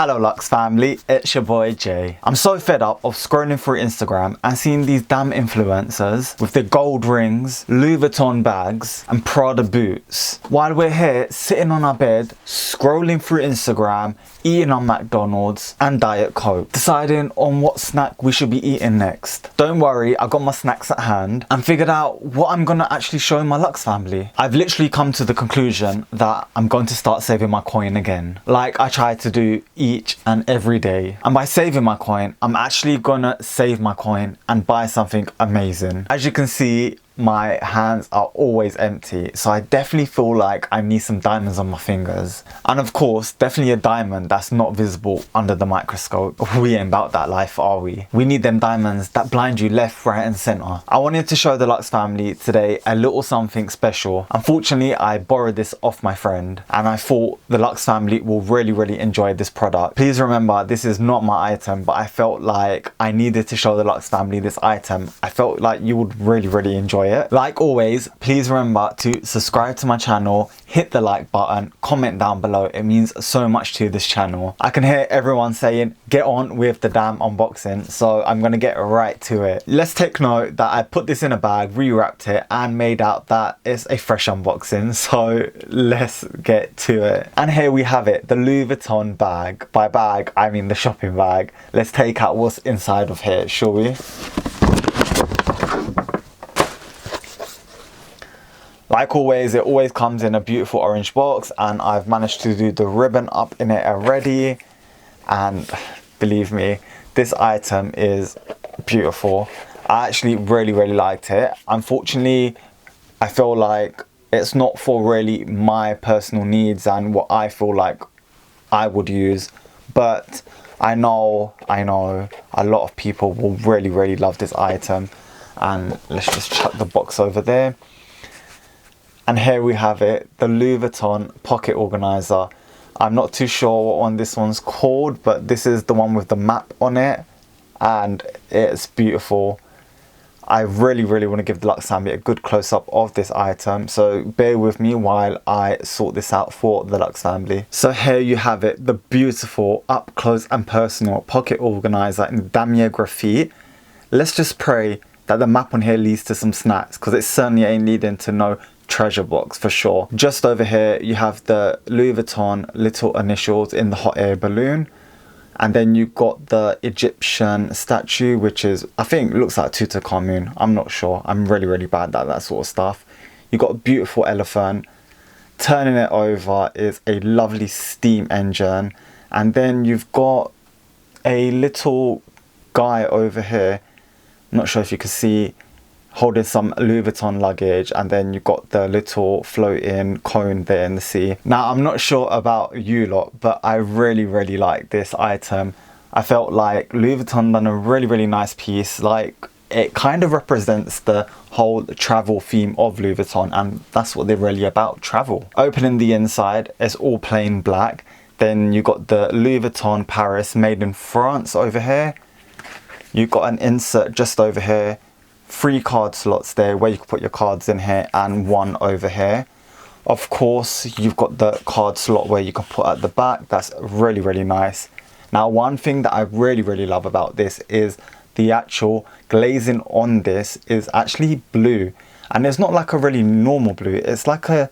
Hello Lux family, it's your boy Jay. I'm so fed up of scrolling through Instagram and seeing these damn influencers with their gold rings, Louis Vuitton bags and Prada boots, while we're here sitting on our bed, scrolling through Instagram, eating on McDonald's and Diet Coke, deciding on what snack we should be eating next. Don't worry, I got my snacks at hand and figured out what I'm gonna actually show my Lux family. I've literally come to the conclusion that I'm going to start saving my coin again, like I tried to do each and every day. And by saving my coin, I'm actually gonna save my coin and buy something amazing. As you can see, my hands are always empty, so I definitely feel like I need some diamonds on my fingers, and of course definitely a diamond that's not visible under the microscope. We ain't about that life, are we? We need them diamonds that blind you left, right and center. I wanted to show the Lux family today a little something special. Unfortunately, I borrowed this off my friend and I thought the Lux family will really enjoy this product. Please remember, this is not my item, but I felt like I needed to show the Lux family this item. I felt like you would really enjoy it. Like always, please remember to subscribe to my channel, hit the like button, comment down below. It means so much to this channel. I can hear everyone saying get on with the damn unboxing, so I'm gonna get right to it. Let's take note that I put this in a bag, rewrapped it and made out that it's a fresh unboxing, so let's get to it. And here we have it, the Louis Vuitton bag. By bag I mean the shopping bag. Let's take out what's inside of here, shall we? Like always, it always comes in a beautiful orange box, and I've managed to do the ribbon up in it already, and believe me, this item is beautiful. I actually really liked it. Unfortunately, I feel like it's not for really my personal needs and what I feel like I would use, but I know a lot of people will really love this item. And let's just chuck the box over there. And here we have it, the Louis Vuitton Pocket Organiser. I'm not too sure what one this one's called, but this is the one with the map on it, and it's beautiful. I really want to give the Lux family a good close-up of this item, so bear with me while I sort this out for the Lux family. So here you have it, the beautiful up close and personal pocket organiser in Damier Graphite. Let's just pray that the map on here leads to some snacks, because it certainly ain't leading to no treasure box for sure. Just over here you have the Louis Vuitton little initials in the hot air balloon, and then you've got the Egyptian statue, which is, I think, looks like Tutankhamun. I'm not sure, I'm really bad at that sort of stuff. You've got a beautiful elephant. Turning it over is a lovely steam engine, and then you've got a little guy over here, I'm not sure if you can see, holding some Louis Vuitton luggage, and then you've got the little floating cone there in the sea. Now, I'm not sure about you lot, but I really like this item. I felt like Louis Vuitton done a really nice piece. Like, it kind of represents the whole travel theme of Louis Vuitton, and that's what they're really about, travel. Opening the inside, it's all plain black. Then you got the Louis Vuitton Paris made in France over here. You've got an insert just over here. 3 card slots there where you can put your cards in here, and 1 over here. Of course, you've got the card slot where you can put at the back. That's really nice. Now, one thing that I really love about this is the actual glazing on this is actually blue, and it's not like a really normal blue, it's like a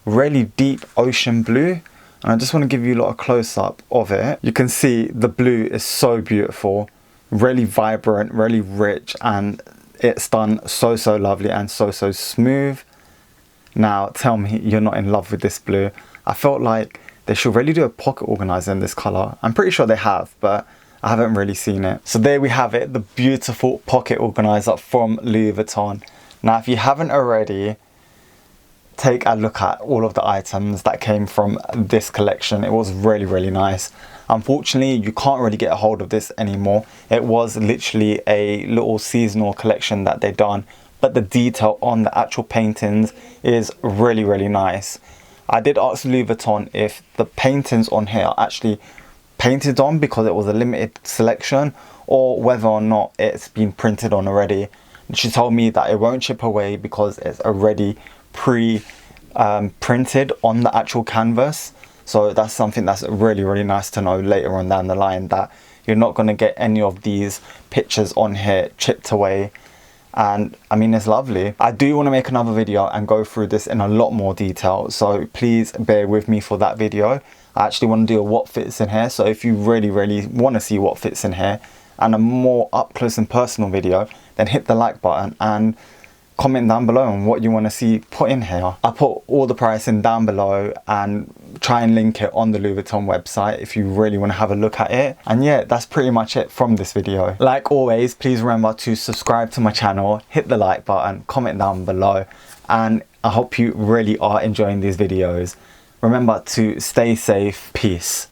really deep ocean blue. And I just want to give you a lot of close-up of it. You can see the blue is so beautiful, really vibrant, really rich, and it's done so lovely and so smooth. Now tell me you're not in love with this blue. I felt like they should really do a pocket organizer in this color. I'm pretty sure they have, but I haven't really seen it. So there we have it, the beautiful pocket organizer from Louis Vuitton. Now, if you haven't already, take a look at all of the items that came from this collection. It was really nice. Unfortunately, you can't really get a hold of this anymore. It was literally a little seasonal collection that they done, but the detail on the actual paintings is really nice. I did ask Louis Vuitton if the paintings on here are actually painted on because it was a limited selection, or whether or not it's been printed on already. And she told me that it won't chip away because it's already printed on the actual canvas. So that's something that's really, really nice to know later on down the line, that you're not going to get any of these pictures on here chipped away. And I mean, it's lovely. I do want to make another video and go through this in a lot more detail, so please bear with me for that video. I actually want to do a what fits in here, so if you really, really want to see what fits in here and a more up close and personal video, then hit the like button and comment down below on what you want to see put in here. I put all the pricing down below and try and link it on the Louis Vuitton website if you really want to have a look at it. And yeah, that's pretty much it from this video. Like always, please remember to subscribe to my channel, hit the like button, comment down below, and I hope you really are enjoying these videos. Remember to stay safe. Peace.